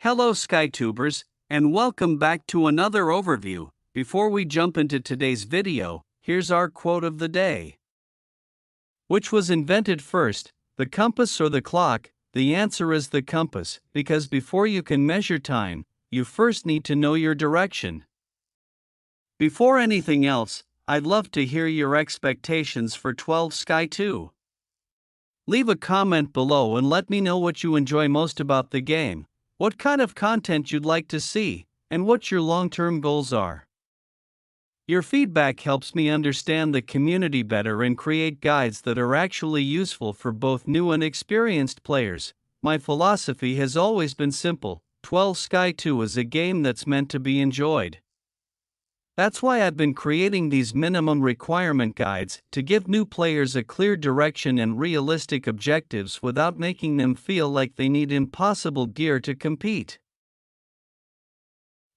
Hello SkyTubers, and welcome back to another overview. Before we jump into today's video, here's our quote of the day. Which was invented first, the compass or the clock? The answer is the compass, because before you can measure time, you first need to know your direction. Before anything else, I'd love to hear your expectations for 12 Sky 2. Leave a comment below and let me know what you enjoy most about the game, what kind of content you'd like to see, and what your long-term goals are. Your feedback helps me understand the community better and create guides that are actually useful for both new and experienced players. My philosophy has always been simple: 12 Sky 2 is a game that's meant to be enjoyed. That's why I've been creating these minimum requirement guides, to give new players a clear direction and realistic objectives without making them feel like they need impossible gear to compete.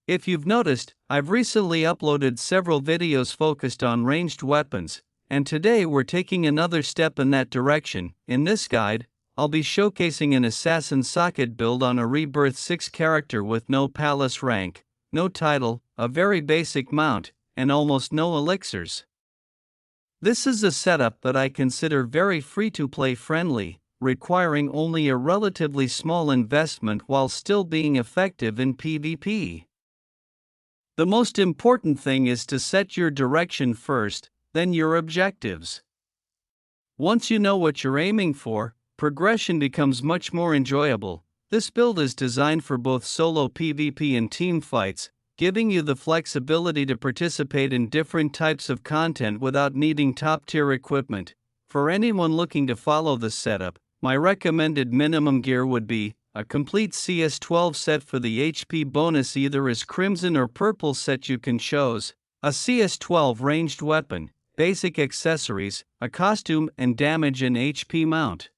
If you've noticed, I've recently uploaded several videos focused on ranged weapons, and today we're taking another step in that direction. In this guide, I'll be showcasing an assassin socket build on a Rebirth 6 character with no palace rank, no title, a very basic mount, and almost no elixirs. This is a setup that I consider very free-to-play friendly, requiring only a relatively small investment while still being effective in PvP. The most important thing is to set your direction first, then your objectives. Once you know what you're aiming for, progression becomes much more enjoyable. This build is designed for both solo PvP and team fights, giving you the flexibility to participate in different types of content without needing top-tier equipment. For anyone looking to follow this setup, my recommended minimum gear would be a complete CS12 set for the HP bonus, either as Crimson or Purple set you can choose, a CS12 ranged weapon, basic accessories, a costume, and damage and HP mount.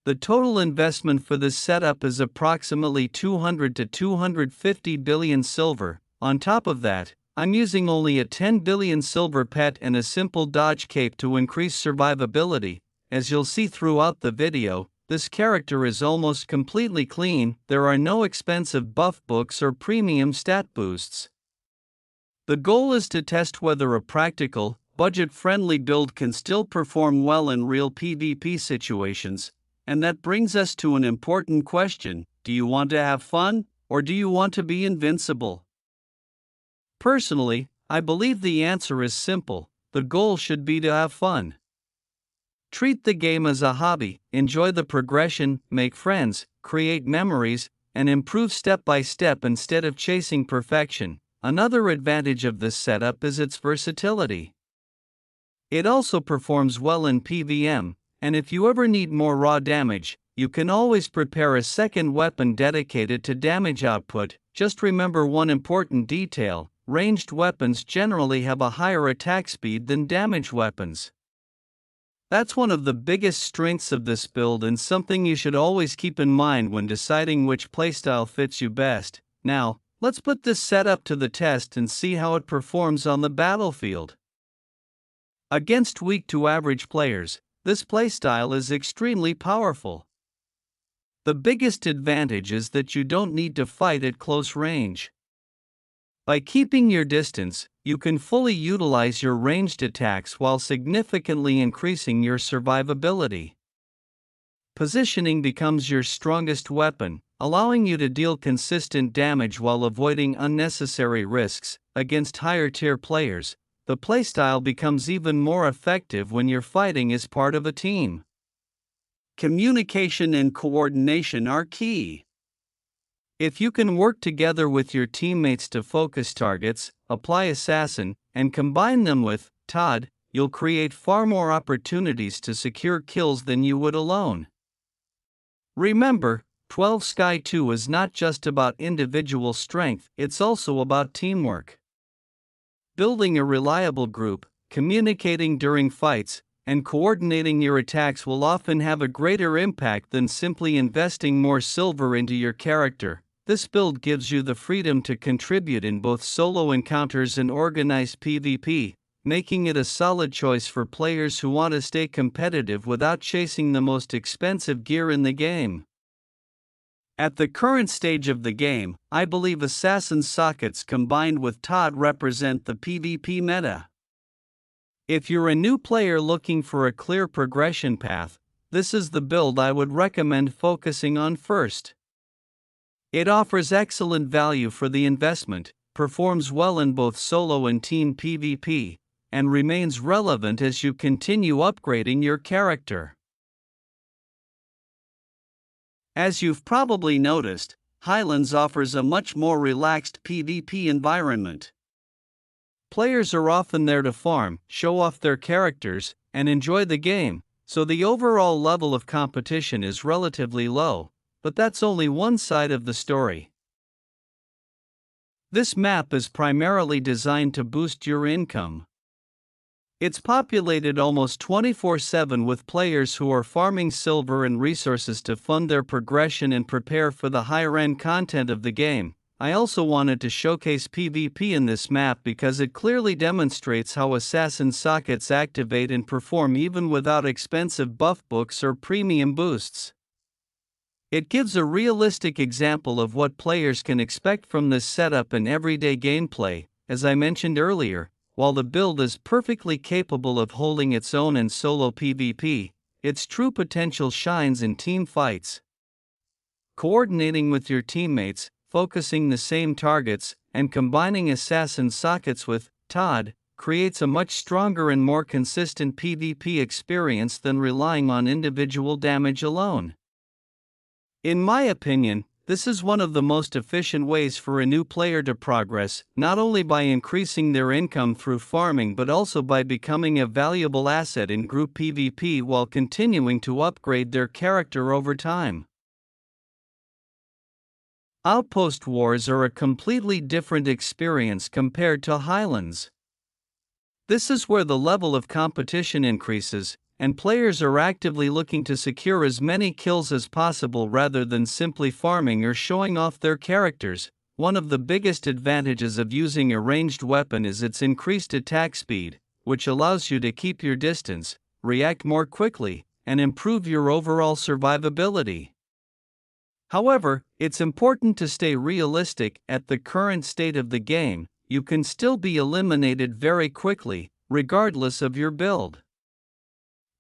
The total investment for this setup is approximately 200 to 250 billion silver. On top of that, I'm using only a 10 billion silver pet and a simple dodge cape to increase survivability. As you'll see throughout the video, this character is almost completely clean. There are no expensive buff books or premium stat boosts. The goal is to test whether a practical, budget-friendly build can still perform well in real PvP situations. And that brings us to an important question: do you want to have fun, or do you want to be invincible? Personally, I believe the answer is simple: the goal should be to have fun. Treat the game as a hobby, enjoy the progression, make friends, create memories, and improve step by step instead of chasing perfection. Another advantage of this setup is its versatility. It also performs well in PvM. And if you ever need more raw damage, you can always prepare a second weapon dedicated to damage output. Just remember one important detail: ranged weapons generally have a higher attack speed than damage weapons. That's one of the biggest strengths of this build and something you should always keep in mind when deciding which playstyle fits you best. Now, let's put this setup to the test and see how it performs on the battlefield. Against weak to average players, this playstyle is extremely powerful. The biggest advantage is that you don't need to fight at close range. By keeping your distance, you can fully utilize your ranged attacks while significantly increasing your survivability. Positioning becomes your strongest weapon, allowing you to deal consistent damage while avoiding unnecessary risks. Against higher-tier players, the playstyle becomes even more effective when you're fighting as part of a team. Communication and coordination are key. If you can work together with your teammates to focus targets, apply assassin, and combine them with Todd, you'll create far more opportunities to secure kills than you would alone. Remember, 12 Sky 2 is not just about individual strength, it's also about teamwork. Building a reliable group, communicating during fights, and coordinating your attacks will often have a greater impact than simply investing more silver into your character. This build gives you the freedom to contribute in both solo encounters and organized PvP, making it a solid choice for players who want to stay competitive without chasing the most expensive gear in the game. At the current stage of the game, I believe assassin sockets combined with Todd represent the PvP meta. If you're a new player looking for a clear progression path, this is the build I would recommend focusing on first. It offers excellent value for the investment, performs well in both solo and team PvP, and remains relevant as you continue upgrading your character. As you've probably noticed, Highlands offers a much more relaxed PvP environment. Players are often there to farm, show off their characters, and enjoy the game, so the overall level of competition is relatively low, but that's only one side of the story. This map is primarily designed to boost your income. It's populated almost 24/7 with players who are farming silver and resources to fund their progression and prepare for the higher-end content of the game. I also wanted to showcase PvP in this map because it clearly demonstrates how assassin sockets activate and perform even without expensive buff books or premium boosts. It gives a realistic example of what players can expect from this setup in everyday gameplay. As I mentioned earlier, while the build is perfectly capable of holding its own in solo PvP, its true potential shines in team fights. Coordinating with your teammates, focusing the same targets, and combining assassin sockets with Todd creates a much stronger and more consistent PvP experience than relying on individual damage alone. In my opinion, this is one of the most efficient ways for a new player to progress, not only by increasing their income through farming but also by becoming a valuable asset in group PvP while continuing to upgrade their character over time. Outpost wars are a completely different experience compared to Highlands. This is where the level of competition increases, and players are actively looking to secure as many kills as possible rather than simply farming or showing off their characters. One of the biggest advantages of using a ranged weapon is its increased attack speed, which allows you to keep your distance, react more quickly, and improve your overall survivability. However, it's important to stay realistic. At the current state of the game, you can still be eliminated very quickly, regardless of your build.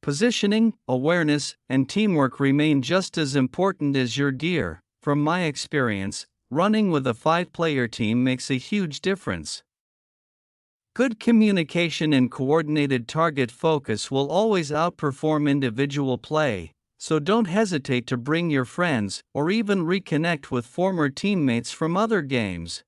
Positioning, awareness, and teamwork remain just as important as your gear. From my experience, running with a 5-player team makes a huge difference. Good communication and coordinated target focus will always outperform individual play, so don't hesitate to bring your friends or even reconnect with former teammates from other games.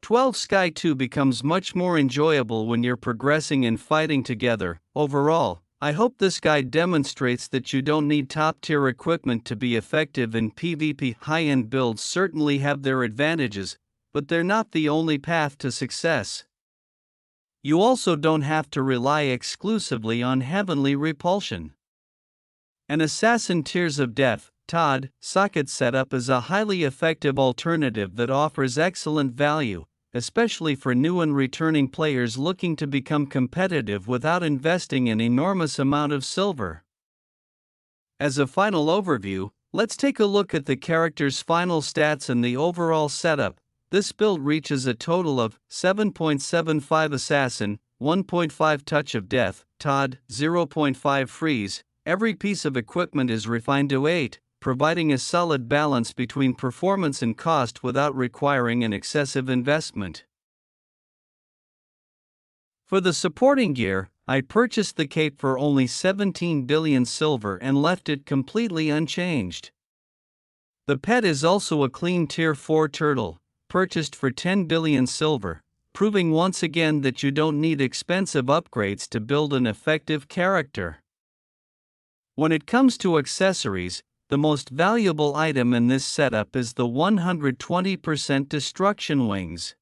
12 Sky 2 becomes much more enjoyable when you're progressing and fighting together. Overall, I hope this guide demonstrates that you don't need top-tier equipment to be effective in PvP. High-end builds certainly have their advantages, but they're not the only path to success. You also don't have to rely exclusively on heavenly repulsion. An Assassin Tears of Death, Todd, socket setup is a highly effective alternative that offers excellent value, especially for new and returning players looking to become competitive without investing an enormous amount of silver. As a final overview, let's take a look at the character's final stats and the overall setup. This build reaches a total of 7.75 Assassin, 1.5 Touch of Death, Todd, 0.5 Freeze. Every piece of equipment is refined to 8, providing a solid balance between performance and cost without requiring an excessive investment. For the supporting gear, I purchased the cape for only 17 billion silver and left it completely unchanged. The pet is also a clean tier 4 turtle, purchased for 10 billion silver, proving once again that you don't need expensive upgrades to build an effective character. When it comes to accessories, the most valuable item in this setup is the 120% destruction wings.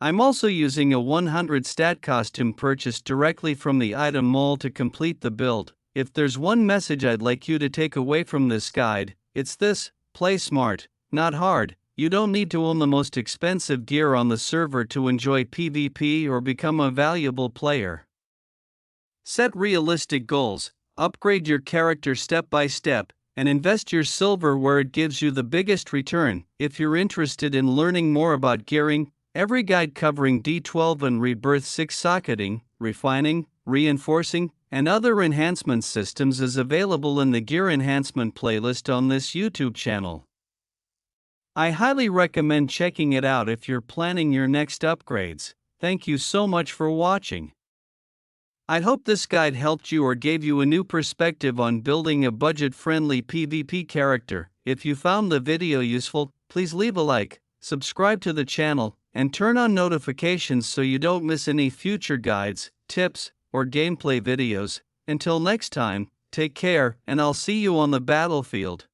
I'm also using a 100 stat costume purchased directly from the item mall to complete the build. If there's one message I'd like you to take away from this guide, it's this: play smart, not hard. You don't need to own the most expensive gear on the server to enjoy PvP or become a valuable player. Set realistic goals, upgrade your character step by step, and invest your silver where it gives you the biggest return. If you're interested in learning more about gearing, every guide covering D12 and Rebirth 6 socketing, refining, reinforcing, and other enhancement systems is available in the Gear Enhancement playlist on this YouTube channel. I highly recommend checking it out if you're planning your next upgrades. Thank you so much for watching. I hope this guide helped you or gave you a new perspective on building a budget-friendly PvP character. If you found the video useful, please leave a like, subscribe to the channel, and turn on notifications so you don't miss any future guides, tips, or gameplay videos. Until next time, take care, and I'll see you on the battlefield.